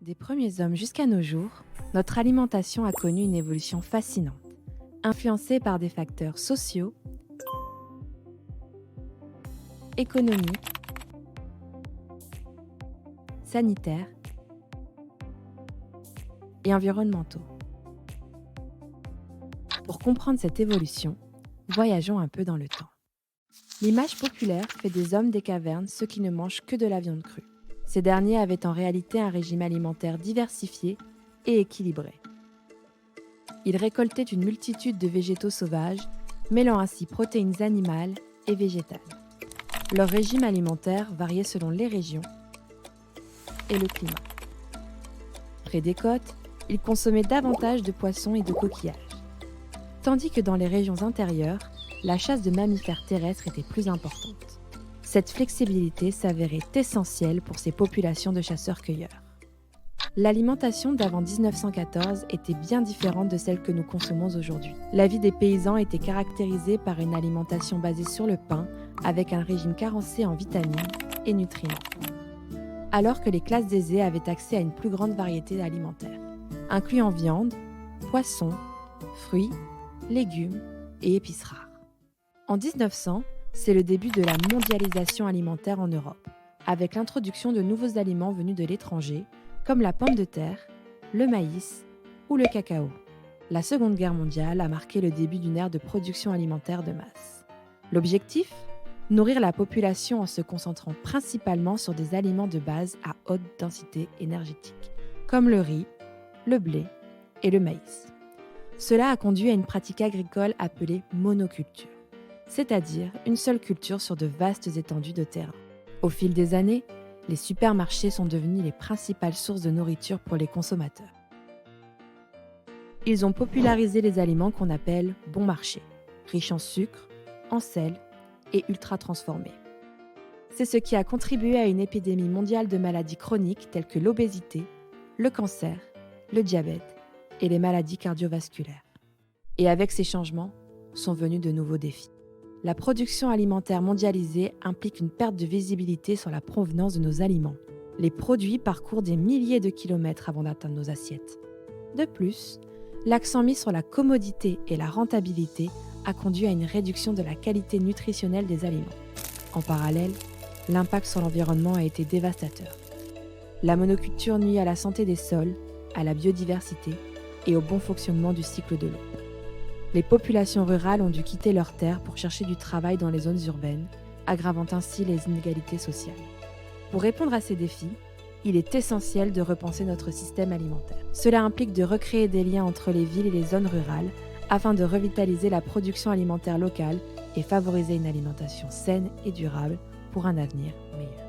Des premiers hommes jusqu'à nos jours, notre alimentation a connu une évolution fascinante, influencée par des facteurs sociaux, économiques, sanitaires et environnementaux. Pour comprendre cette évolution, voyageons un peu dans le temps. L'image populaire fait des hommes des cavernes ceux qui ne mangent que de la viande crue. Ces derniers avaient en réalité un régime alimentaire diversifié et équilibré. Ils récoltaient une multitude de végétaux sauvages, mêlant ainsi protéines animales et végétales. Leur régime alimentaire variait selon les régions et le climat. Près des côtes, ils consommaient davantage de poissons et de coquillages. Tandis que dans les régions intérieures, la chasse de mammifères terrestres était plus importante. Cette flexibilité s'avérait essentielle pour ces populations de chasseurs-cueilleurs. L'alimentation d'avant 1914 était bien différente de celle que nous consommons aujourd'hui. La vie des paysans était caractérisée par une alimentation basée sur le pain, avec un régime carencé en vitamines et nutriments. Alors que les classes aisées avaient accès à une plus grande variété alimentaire, incluant viande, poissons, fruits, légumes et épices rares. En 1900, c'est le début de la mondialisation alimentaire en Europe, avec l'introduction de nouveaux aliments venus de l'étranger, comme la pomme de terre, le maïs ou le cacao. La Seconde Guerre mondiale a marqué le début d'une ère de production alimentaire de masse. L'objectif ? Nourrir la population en se concentrant principalement sur des aliments de base à haute densité énergétique, comme le riz, le blé et le maïs. Cela a conduit à une pratique agricole appelée monoculture, c'est-à-dire une seule culture sur de vastes étendues de terrain. Au fil des années, les supermarchés sont devenus les principales sources de nourriture pour les consommateurs. Ils ont popularisé les aliments qu'on appelle bon marché, riches en sucre, en sel et ultra transformés. C'est ce qui a contribué à une épidémie mondiale de maladies chroniques telles que l'obésité, le cancer, le diabète et les maladies cardiovasculaires. Et avec ces changements, sont venus de nouveaux défis. La production alimentaire mondialisée implique une perte de visibilité sur la provenance de nos aliments. Les produits parcourent des milliers de kilomètres avant d'atteindre nos assiettes. De plus, l'accent mis sur la commodité et la rentabilité a conduit à une réduction de la qualité nutritionnelle des aliments. En parallèle, l'impact sur l'environnement a été dévastateur. La monoculture nuit à la santé des sols, à la biodiversité et au bon fonctionnement du cycle de l'eau. Les populations rurales ont dû quitter leurs terres pour chercher du travail dans les zones urbaines, aggravant ainsi les inégalités sociales. Pour répondre à ces défis, il est essentiel de repenser notre système alimentaire. Cela implique de recréer des liens entre les villes et les zones rurales afin de revitaliser la production alimentaire locale et favoriser une alimentation saine et durable pour un avenir meilleur.